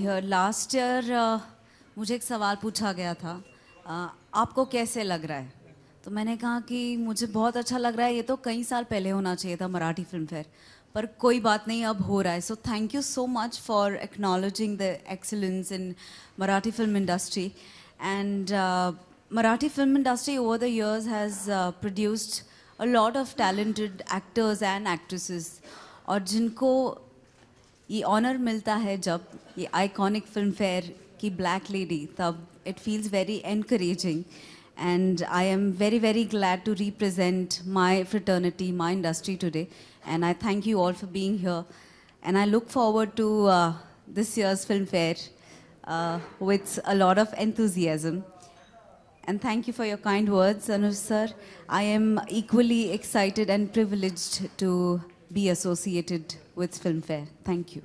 here. Last year मुझे एक सवाल पूछा गया था, आपको कैसे लग रहा है? तो मैंने कहा कि मुझे बहुत अच्छा लग रहा है. ये तो कई साल पहले होना चाहिए था मराठी फिल्म फेयर, पर कोई बात नहीं, अब हो रहा है. So thank you so much for acknowledging the excellence in Marathi film industry. And Marathi film industry over the years has produced a lot of talented actors and actresses. और जिनको ये ऑनर मिलता है जब ये आइकॉनिक फिल्म फेयर की black lady, तब it feels very encouraging. And I am very, very glad to represent my fraternity, my industry today. And I thank you all for being here. And I look forward to this year's film fair with a lot of enthusiasm. And thank you for your kind words, Anuj sir. I am equally excited and privileged to be associated with Filmfare. Thank you.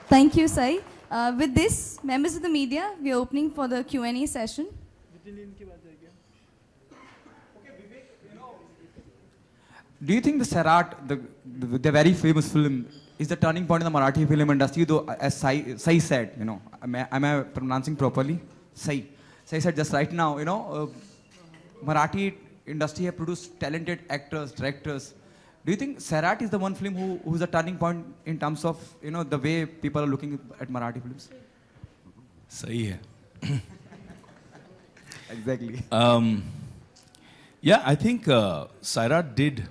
Thank you, Sai. With this, members of the media, we are opening for the Q&A session. Do you think the Sarat, the very famous film, is the turning point in the Marathi film industry? Though, as Sai said, you know, am I pronouncing properly? Sai said just right now, you know, Marathi industry have produced talented actors, directors. Do you think Sarat is the one film who is a turning point in terms of, you know, the way people are looking at Marathi films? सही है. Exactly. Yeah, I think Sairat did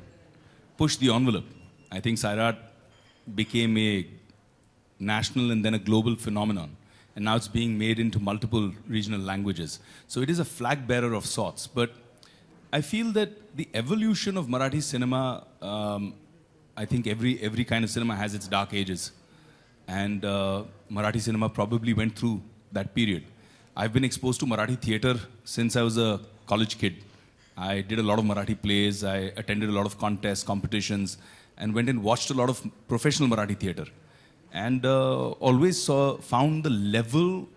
push the envelope. I think Sairat became a national and then a global phenomenon. And now it's being made into multiple regional languages. So it is a flag bearer of sorts. But I feel that the evolution of Marathi cinema, I think every kind of cinema has its dark ages. And Marathi cinema probably went through that period. I've been exposed to Marathi theatre since I was a college kid. I did a lot of Marathi plays, I attended a lot of contests, competitions, and went and watched a lot of professional Marathi theatre. And always found the level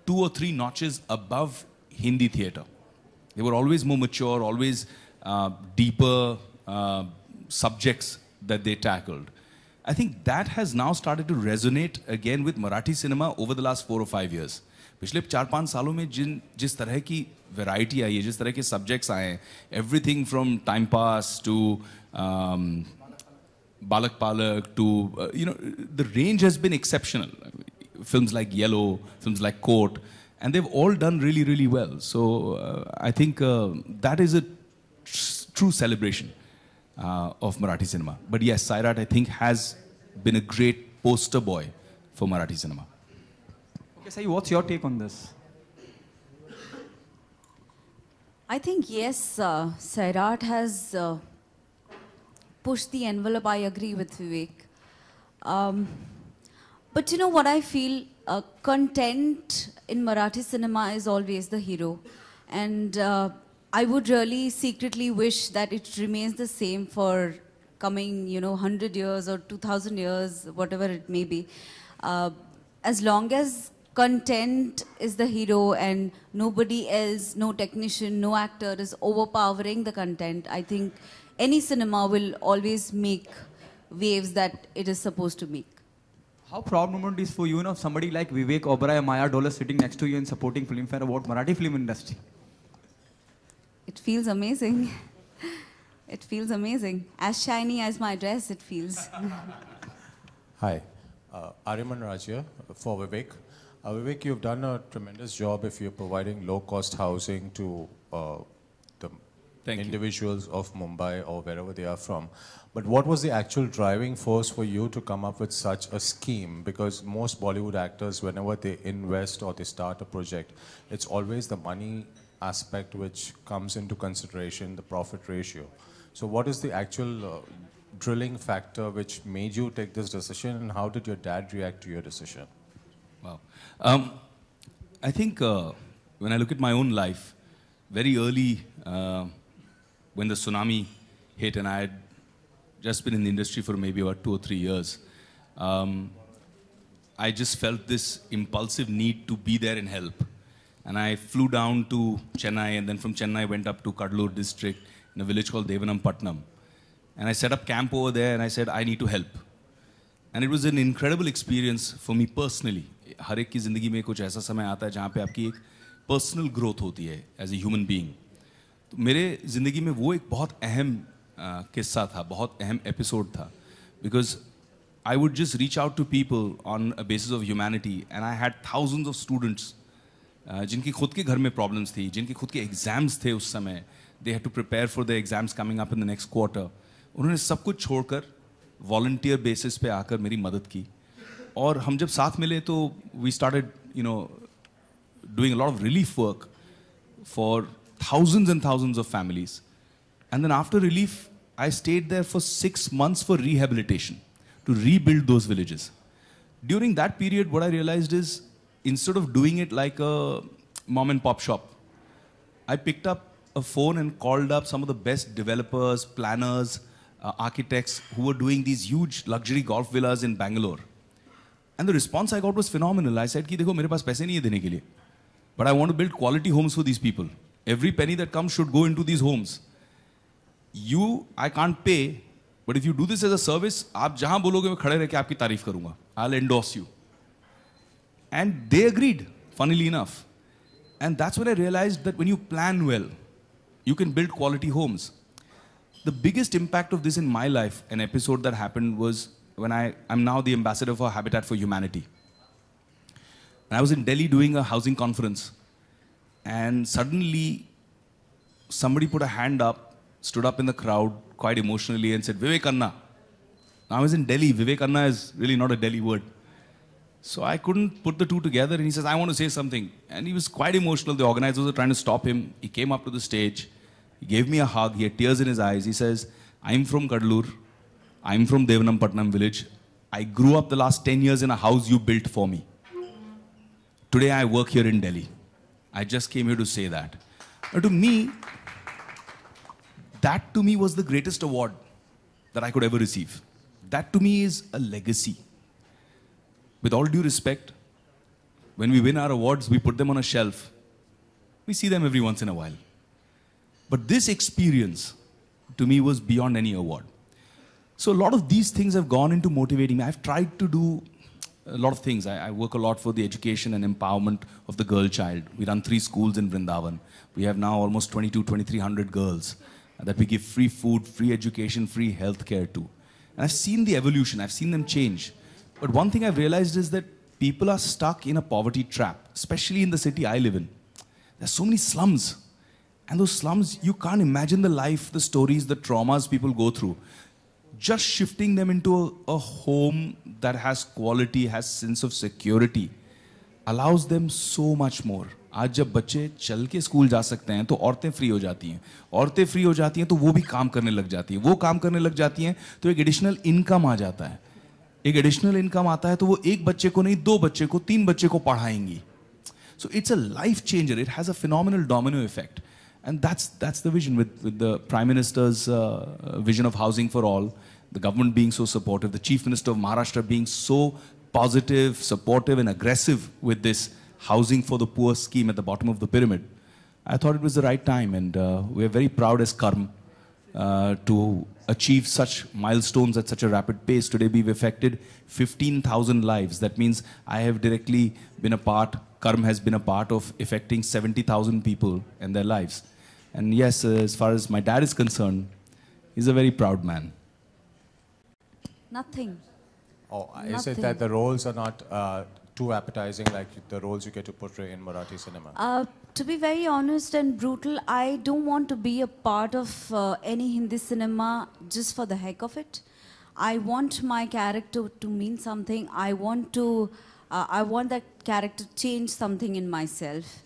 2 or 3 notches above Hindi theatre. They were always more mature, always deeper subjects that they tackled. I think that has now started to resonate again with Marathi cinema over the last 4 or 5 years. पिछले 4-5 सालों में जिस तरह की variety आई है, जिस तरह के सब्जेक्ट्स आए हैं, everything from time pass to Balak Palak to, you know, the range has been exceptional. Films like Yellow, films like Court, and they've all done really, really well. So I think that is a true celebration of Marathi cinema. But yes, Sairat, I think, has been a great poster boy for Marathi cinema. Okay, Sai, what's your take on this? I think, yes, Sairat has pushed the envelope. I agree with Vivek. But you know what I feel? Content in Marathi cinema is always the hero. And I would really secretly wish that it remains the same for coming, you know, 100 years or 2000 years, whatever it may be. As long as content is the hero and nobody else, no technician, no actor is overpowering the content, I think any cinema will always make waves that it is supposed to make. How proud moment is for you, you know, somebody like Vivek Oberoi, Maya Dollar sitting next to you and supporting Filmfare about Marathi film industry? It feels amazing. It feels amazing. As shiny as my dress, it feels. Hi, Ariman Raj here for Vivek. Vivek, you've done a tremendous job if you're providing low-cost housing to the individuals of Mumbai or wherever they are from. But what was the actual driving force for you to come up with such a scheme? Because most Bollywood actors, whenever they invest or they start a project, it's always the money aspect which comes into consideration, the profit ratio. So what is the actual drilling factor which made you take this decision, and how did your dad react to your decision? Wow. I think when I look at my own life, very early when the tsunami hit and I had just been in the industry for maybe about 2 or 3 years, I just felt this impulsive need to be there and help. And I flew down to Chennai, and then from Chennai went up to Kadalur district in a village called Devanampatnam. And I set up camp over there and I said, I need to help. And it was an incredible experience for me personally. हर एक की ज़िंदगी में कुछ ऐसा समय आता है जहाँ पे आपकी एक पर्सनल ग्रोथ होती है एज ए ह्यूमन बीइंग. तो मेरे ज़िंदगी में वो एक बहुत अहम किस्सा था, बहुत अहम एपिसोड था. Because I would just reach out to people on a basis of humanity, and I had thousands of students जिनकी खुद के घर में problems थी, जिनकी खुद के exams थे उस समय. They had to prepare for the exams coming up in the next quarter. उन्होंने सब कुछ छोड़कर volunteer basis पे आकर मेरी मदद की. और हम जब साथ मिले तो we started, you know, doing a lot of relief work for thousands and thousands of families. And then after relief, I stayed there for 6 months for rehabilitation, to rebuild those villages. During that period, what I realized is, instead of doing it like a mom and pop shop, I picked up a phone and called up some of the best developers, planners, architects who were doing these huge luxury golf villas in Bangalore. And the response I got was phenomenal. I said, कि देखो मेरे पास पैसे नहीं है देने के लिए, but I want to build quality homes for these people. Every penny that comes should go into these homes. I can't pay, but if you do this as a service, आप जहाँ बोलोगे मैं खड़े रह के आपकी तारीफ करूँगा. I'll endorse you. And they agreed, funnily enough. And that's when I realized that when you plan well, you can build quality homes. The biggest impact of this in my life, an episode that happened, was when I'm now the ambassador for Habitat for Humanity. And I was in Delhi doing a housing conference. And suddenly, somebody put a hand up, stood up in the crowd quite emotionally and said, Vivek Anna. Now I was in Delhi. Vivek Anna is really not a Delhi word. So I couldn't put the two together. And he says, I want to say something. And he was quite emotional. The organizers were trying to stop him. He came up to the stage. He gave me a hug. He had tears in his eyes. He says, I'm from Kadalur. I'm from Devanampatnam village. I grew up the last 10 years in a house you built for me. Today I work here in Delhi. I just came here to say that. But to me, that to me was the greatest award that I could ever receive. That to me is a legacy. With all due respect, when we win our awards, we put them on a shelf. We see them every once in a while. But this experience, to me, was beyond any award. So a lot of these things have gone into motivating me. I've tried to do a lot of things. I work a lot for the education and empowerment of the girl child. We run 3 schools in Vrindavan. We have now almost 2,300 girls that we give free food, free education, free healthcare to. And I've seen the evolution. I've seen them change. But one thing I've realized is that people are stuck in a poverty trap, especially in the city I live in. There's so many slums. And those slums, you can't imagine the life, the stories, the traumas people go through. Just shifting them into a home that has quality, has sense of security, allows them so much more. आज जब बच्चे चल के school जा सकते हैं तो औरतें फ्री हो जाती हैं. औरतें फ्री हो जाती हैं तो वो भी काम करने लग जाती हैं. वो काम करने लग जाती हैं तो एक एडिशनल इनकम आ जाता है. एक एडिशनल इनकम आता है तो वो एक बच्चे को नहीं, 2 बच्चे को, 3 बच्चे को पढ़ाएंगी. So it's a life changer. It has a phenomenal domino effect. And that's the vision with the Prime Minister's vision of housing for all, the government being so supportive, the Chief Minister of Maharashtra being so positive, supportive and aggressive with this housing for the poor scheme at the bottom of the pyramid. I thought it was the right time, and we're very proud as Karm to achieve such milestones at such a rapid pace. Today we've affected 15,000 lives. That means I have directly been a part, Karm has been a part of affecting 70,000 people and their lives. And yes, as far as my dad is concerned, he's a very proud man. Nothing. Oh, is it that the roles are not too appetizing like the roles you get to portray in Marathi cinema? To be very honest and brutal, I don't want to be a part of any Hindi cinema just for the heck of it. I want my character to mean something. I want that character to change something in myself.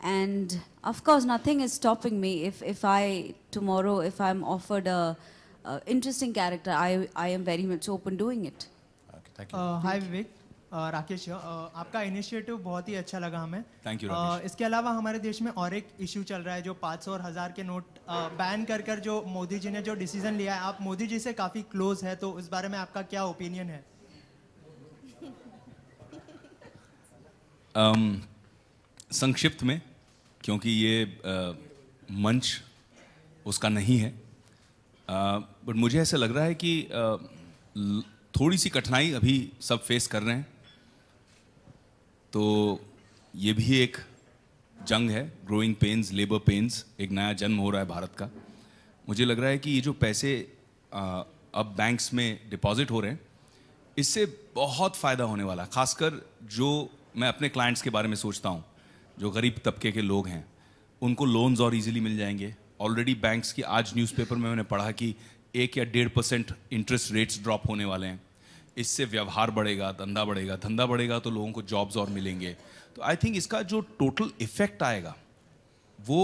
And of course, nothing is stopping me. If I'm offered a interesting character, I am very much open doing it. Okay, thank you. Hi Vivek, Rakesh आपका initiative बहुत ही अच्छा लगा हमें. Thank you, Rakesh. इसके अलावा हमारे देश में और एक इशू चल रहा है जो 500 और 1000 के नोट बैन कर जो मोदी जी ने जो डिसीजन लिया है. आप मोदी जी से काफ़ी क्लोज है, तो इस बारे में आपका क्या ओपिनियन है? संक्षिप्त में, क्योंकि ये मंच उसका नहीं है, बट मुझे ऐसा लग रहा है कि थोड़ी सी कठिनाई अभी सब फेस कर रहे हैं, तो ये भी एक जंग है, ग्रोइंग पेन्स, लेबर पेन्स, एक नया जन्म हो रहा है भारत का। मुझे लग रहा है कि ये जो पैसे अब बैंक्स में डिपॉजिट हो रहे हैं, इससे बहुत फ़ायदा होने वाला है। खासकर जो मैं अपने क्लाइंट्स के बारे में सोचता हूँ, जो गरीब तबके के लोग हैं, उनको लोन्स और इजीली मिल जाएंगे। ऑलरेडी बैंक्स की आज न्यूज़पेपर में मैंने पढ़ा कि 1 या 1.5% इंटरेस्ट रेट्स ड्रॉप होने वाले हैं। इससे व्यवहार बढ़ेगा, धंधा बढ़ेगा, धंधा बढ़ेगा तो लोगों को जॉब्स और मिलेंगे। तो आई थिंक इसका जो टोटल इफेक्ट आएगा वो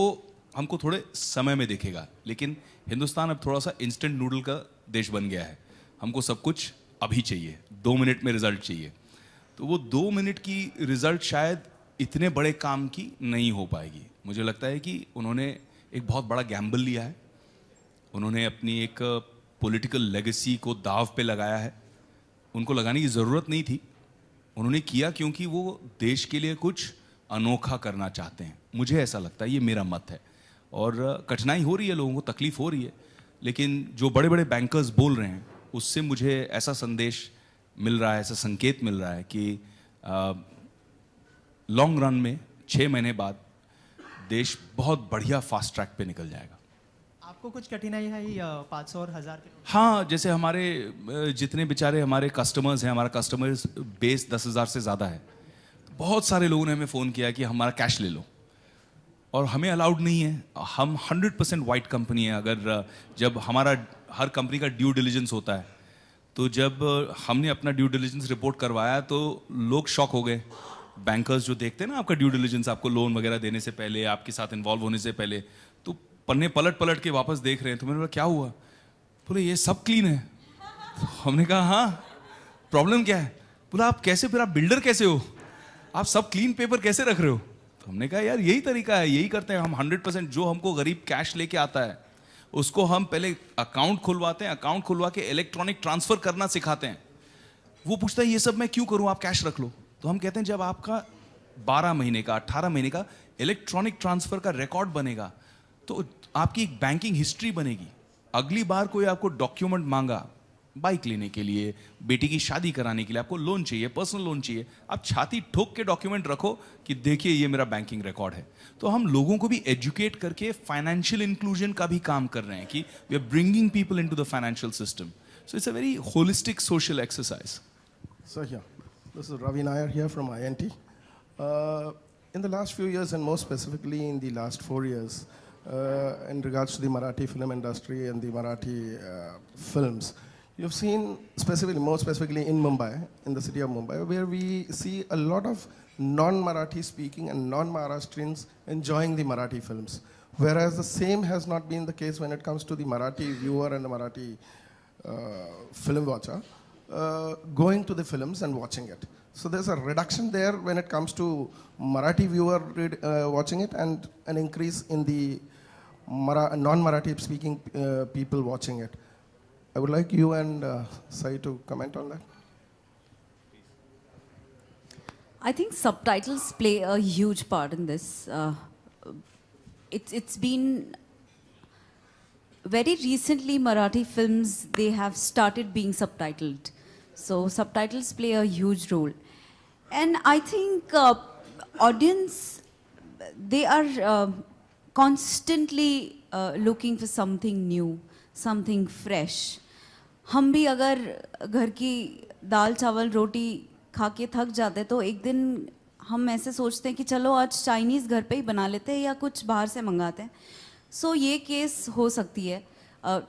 हमको थोड़े समय में दिखेगा। लेकिन हिंदुस्तान अब थोड़ा सा इंस्टेंट नूडल का देश बन गया है। हमको सब कुछ अभी चाहिए, 2 मिनट में रिजल्ट चाहिए। तो वो 2 मिनट की रिजल्ट शायद इतने बड़े काम की नहीं हो पाएगी। मुझे लगता है कि उन्होंने एक बहुत बड़ा गैम्बल लिया है। उन्होंने अपनी एक पॉलिटिकल लेगेसी को दाव पे लगाया है। उनको लगाने की ज़रूरत नहीं थी, उन्होंने किया क्योंकि वो देश के लिए कुछ अनोखा करना चाहते हैं। मुझे ऐसा लगता है, ये मेरा मत है। और कठिनाई हो रही है, लोगों को तकलीफ हो रही है, लेकिन जो बड़े बड़े बैंकर्स बोल रहे हैं उससे मुझे ऐसा संदेश मिल रहा है, ऐसा संकेत मिल रहा है कि लॉन्ग रन में 6 महीने बाद देश बहुत बढ़िया फास्ट ट्रैक पे निकल जाएगा। आपको कुछ कठिनाई है 500 और 1000 के? हाँ, जैसे हमारे जितने बेचारे हमारे कस्टमर्स हैं, हमारा कस्टमर्स बेस 10,000 से ज़्यादा है। बहुत सारे लोगों ने हमें फ़ोन किया कि हमारा कैश ले लो, और हमें अलाउड नहीं है। हम 100% वाइट कंपनी है। अगर जब हमारा हर कंपनी का ड्यू डिलिजेंस होता है, तो जब हमने अपना ड्यू डिलिजेंस रिपोर्ट करवाया तो लोग शॉक हो गए। बैंकर्स जो देखते हैं ना आपका ड्यू डिलिजेंस, आपको लोन वगैरह देने से पहले, आपके साथ इन्वॉल्व होने से पहले, तो पन्ने पलट पलट के वापस देख रहे हैं। तो मैंने बोला क्या हुआ? बोले ये सब क्लीन है। तो हमने कहा हाँ, प्रॉब्लम क्या है? बोला आप कैसे, फिर आप बिल्डर कैसे हो, आप सब क्लीन पेपर कैसे रख रहे हो? तो हमने कहा यार यही तरीका है, यही करते हैं हम। 100% जो हमको गरीब कैश लेके आता है उसको हम पहले अकाउंट खुलवाते हैं, अकाउंट खुलवा के इलेक्ट्रॉनिक ट्रांसफर करना सिखाते हैं। वो पूछता है ये सब मैं क्यों करूं, आप कैश रख लो। तो हम कहते हैं जब आपका 12 महीने का, 18 महीने का इलेक्ट्रॉनिक ट्रांसफर का रिकॉर्ड बनेगा तो आपकी एक बैंकिंग हिस्ट्री बनेगी। अगली बार कोई आपको डॉक्यूमेंट मांगा, बाइक लेने के लिए, बेटी की शादी कराने के लिए, आपको लोन चाहिए, पर्सनल लोन चाहिए, आप छाती ठोक के डॉक्यूमेंट रखो कि देखिए ये मेरा बैंकिंग रिकॉर्ड है। तो हम लोगों को भी एजुकेट करके फाइनेंशियल इंक्लूजन का भी काम कर रहे हैं कि we are bringing people into the financial system. So it's a very holistic social exercise. So yeah, this is Ravi Nair here from INT. In the last few years, and more specifically in the last 4 years, in regards to the Marathi film industry and the Marathi films, you've seen specifically, more specifically in Mumbai, in the city of Mumbai, where we see a lot of non-Marathi speaking and non-Maharashtrians enjoying the Marathi films, whereas the same has not been the case when it comes to the Marathi viewer and the Marathi film watcher going to the films and watching it. So there's a reduction there when it comes to Marathi viewer watching it, and an increase in the non-Marathi speaking people watching it. I would like you and Sai to comment on that. I think subtitles play a huge part in this. It's been very recently Marathi films, they have started being subtitled. So subtitles play a huge role. And I think audience, they are constantly looking for something new, something fresh. हम भी अगर घर की दाल चावल रोटी खा के थक जाते तो एक दिन हम ऐसे सोचते हैं कि चलो आज चाइनीज़ घर पे ही बना लेते हैं या कुछ बाहर से मंगाते हैं। सो ये केस हो सकती है।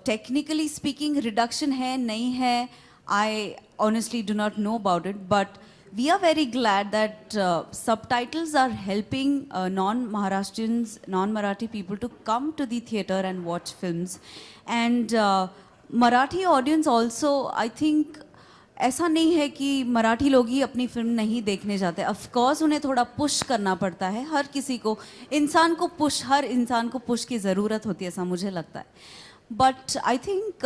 टेक्निकली स्पीकिंग रिडक्शन है नहीं है, I honestly do not know about it, but we are very glad that subtitles are helping non-Maharashtrians, non-Marathi people to come to the theatre and watch films. And Marathi audience also, I think, ऐसा नहीं है कि मराठी लोग ही अपनी film नहीं देखने जाते। Of course उन्हें थोड़ा पुश करना पड़ता है, हर किसी को, इंसान को पुश, हर इंसान को पुश की ज़रूरत होती है, ऐसा मुझे लगता है। But I think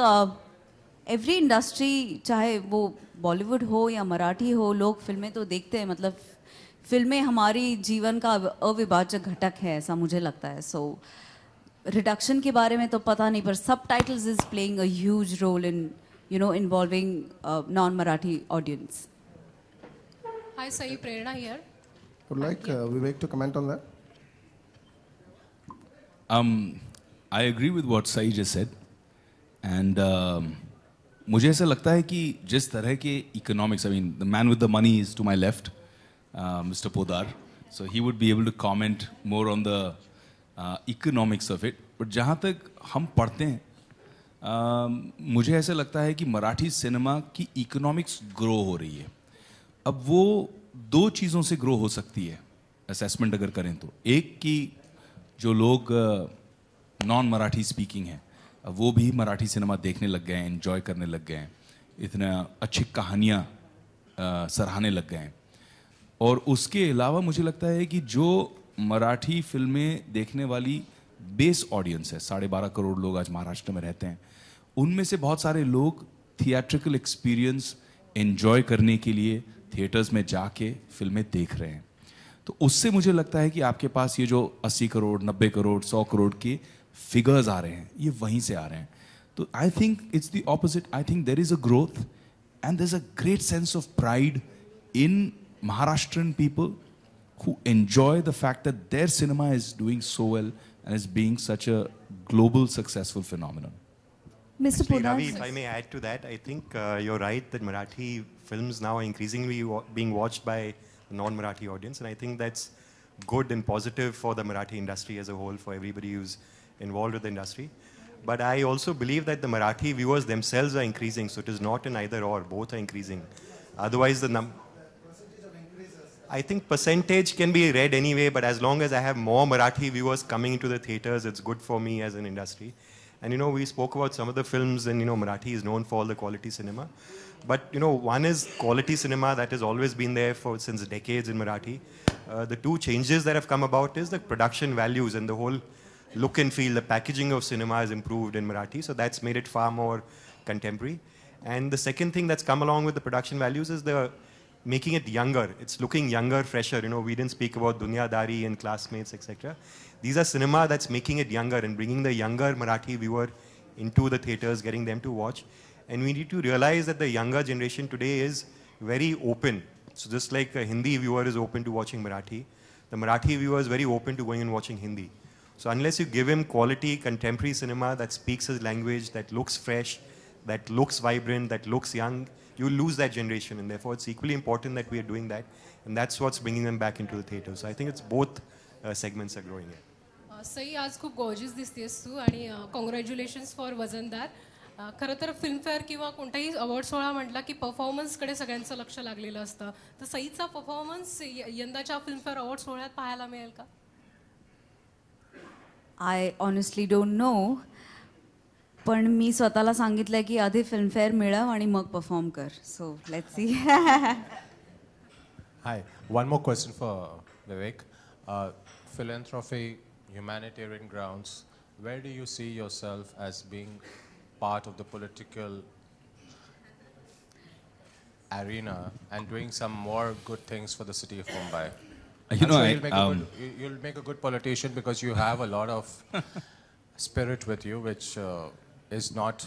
every industry, चाहे वो बॉलीवुड हो या मराठी हो, लोग फिल्में तो देखते हैं। मतलब फिल्में हमारी जीवन का अविभाज्य घटक है, ऐसा मुझे लगता है। सो रिडक्शन के बारे में तो पता नहीं, पर subtitles is playing a huge role in involving non-Marathi audience? Hi, Sai, Prerna here. Would like Vivek to comment on that? I agree with what Sai just said. And मुझे ऐसा लगता है कि जिस तरह के economics, I mean, the man with the money is to my left, Mr. Podar. So he would be able to comment more on the economics of it. But जहाँ तक हम पढ़ते हैं, मुझे ऐसा लगता है कि मराठी सिनेमा की इकोनॉमिक्स ग्रो हो रही है. अब वो दो चीज़ों से ग्रो हो सकती है असेसमेंट अगर करें तो. एक कि जो लोग नॉन मराठी स्पीकिंग हैं वो भी मराठी सिनेमा देखने लग गए हैं, एंजॉय करने लग गए हैं, इतना अच्छी कहानियाँ सराहने लग गए हैं. और उसके अलावा मुझे लगता है कि जो मराठी फिल्में देखने वाली बेस ऑडियंस है, 12.5 करोड़ लोग आज महाराष्ट्र में रहते हैं, उनमें से बहुत सारे लोग थिएट्रिकल एक्सपीरियंस एंजॉय करने के लिए थिएटर्स में जाके फिल्में देख रहे हैं. तो उससे मुझे लगता है कि आपके पास ये जो 80 करोड़ 90 करोड़ 100 करोड़ के फिगर्स आ रहे हैं, ये वहीं से आ रहे हैं. तो I think it's the opposite. I think there is a growth and there is a great sense of pride in Maharashtrian people who enjoy the fact that their cinema is doing so well and is being such a global successful phenomenon. Mr. Podar, Ravi, if I may add to that, I think you're right that Marathi films now are increasingly being watched by the non-Marathi audience, and I think that's good and positive for the Marathi industry as a whole, for everybody who's involved with the industry. But I also believe that the Marathi viewers themselves are increasing, so it is not an either or, both are increasing. Otherwise, I think percentage can be read anyway, but as long as I have more Marathi viewers coming into the theaters, it's good for me as an industry. And we spoke about some of the films, and Marathi is known for all the quality cinema. But one is quality cinema that has always been there since decades in Marathi. The two changes that have come about is the production values and the whole look and feel, the packaging of cinema has improved in Marathi, so that's made it far more contemporary. And the second thing that's come along with the production values is the making it younger. It's looking younger, fresher. We didn't speak about Dunyadari and Classmates, etc. These are cinema that's making it younger and bringing the younger Marathi viewer into the theaters, getting them to watch. And we need to realize that the younger generation today is very open. So just like a Hindi viewer is open to watching Marathi, the Marathi viewer is very open to going and watching Hindi. So unless you give him quality contemporary cinema that speaks his language, that looks fresh, that looks vibrant, that looks young, you lose that generation, and therefore it's equally important that we are doing that, and that's what's bringing them back into the theater. So I think it's both segments are growing here. सई आज खूप gorgeous दिसतेस तू आणि congratulations for वजनदार. खरं तर Filmfare किंवा कोणताही award सोहळा म्हटला की परफॉर्मन्सकडे सगळ्यांचं लक्ष लागलेलं असतं. तर सईचा परफॉर्मन्स यंदाच्या फिल्मफेअर अवॉर्ड सोहळ्यात पाहायला मिळेल का? I honestly don't know. पण मी स्वतःला सांगितलंय की आधी फिल्मफेअर मिळव आणि मग परफॉर्म कर. So let's see. Hi, one more question for Vivek. Philanthropy, humanitarian grounds, where do you see yourself as being part of the political arena and doing some more good things for the city of Mumbai? You'll make a good politician because you have a lot of spirit with you, which is not.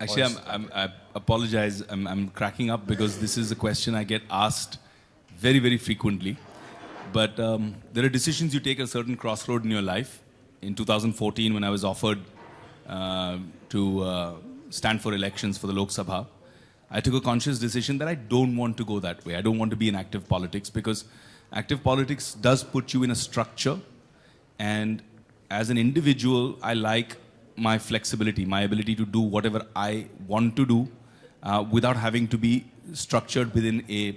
Actually, I apologize. I'm cracking up because this is a question I get asked very, very frequently. But there are decisions you take at a certain crossroad in your life. In 2014, when I was offered to stand for elections for the Lok Sabha, I took a conscious decision that I don't want to go that way. I don't want to be in active politics because active politics does put you in a structure. And as an individual, I like my flexibility, my ability to do whatever I want to do without having to be structured within a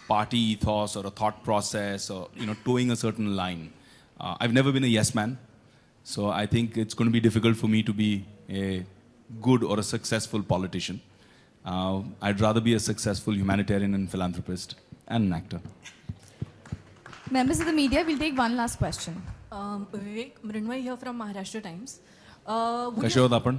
party ethos or a thought process or towing a certain line. I've never been a yes man, so I think it's going to be difficult for me to be a good or a successful politician. I'd rather be a successful humanitarian and philanthropist and an actor. Members of the media, we'll take one last question. Vivek, Mrinmay here from Maharashtra Times. कसे होत आपण?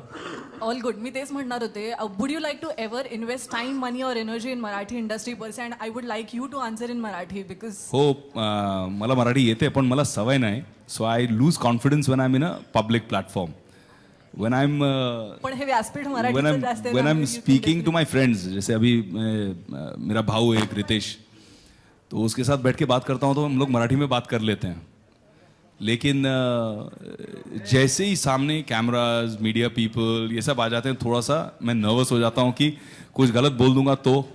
All good. मी तेच म्हणणार होते. Would you like to ever invest time, money or energy in Marathi industry per se? And I would like you to answer in Marathi because. हो, मला मराठी येते पण मला सवय नाही. So I lose confidence when I'm in a public platform. when I'm पण हे व्यासपीठ मराठीचं when I'm जास्त आहे when ना, I'm you can speaking to my friends, जैसे अभी मेरा भाऊ है एक रितेश, तो उसके साथ बैठ के बात करता हूँ तो हम लोग मराठी में बात कर लेते हैं, लेकिन जैसे ही सामने कैमराज, मीडिया पीपल ये सब आ जाते हैं, थोड़ा सा मैं नर्वस हो जाता हूँ कि कुछ गलत बोल दूंगा तो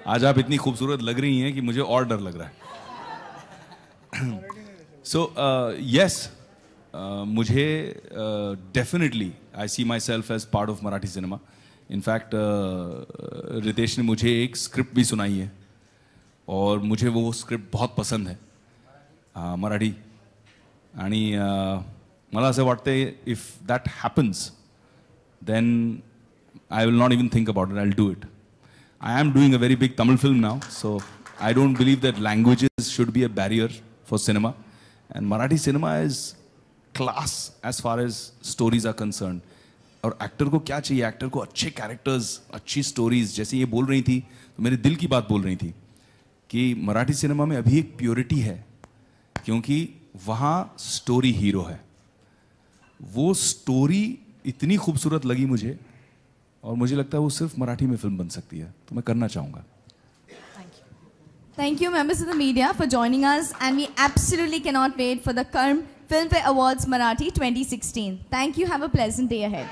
आज आप इतनी खूबसूरत लग रही हैं कि मुझे और डर लग रहा है. So yes, मुझे definitely I see myself as part of Marathi cinema. In fact, Ritesh ने मुझे एक स्क्रिप्ट भी सुनाई है और मुझे वो स्क्रिप्ट बहुत पसंद है मराठी. आणि मला असं वाटतं if that happens, then I will not even think about it. I'll do it. I am doing a very big Tamil film now, so I don't believe that languages should be a barrier for cinema. And Marathi cinema is class as far as stories are concerned. और actor को क्या चाहिए? Actor को अच्छे characters, अच्छी stories. जैसे ये बोल रही थी तो मेरे दिल की बात बोल रही थी कि मराठी सिनेमा में अभी एक प्योरिटी है, क्योंकि वहाँ स्टोरी हीरो है. वो स्टोरी इतनी खूबसूरत लगी मुझे, और मुझे लगता है वो सिर्फ मराठी में फिल्म बन सकती है, तो मैं करना चाहूँगा. Thank you, members of the media, for joining us, and we absolutely cannot wait for the Filmfare Awards Marathi 2016. Thank you. Have a pleasant day ahead.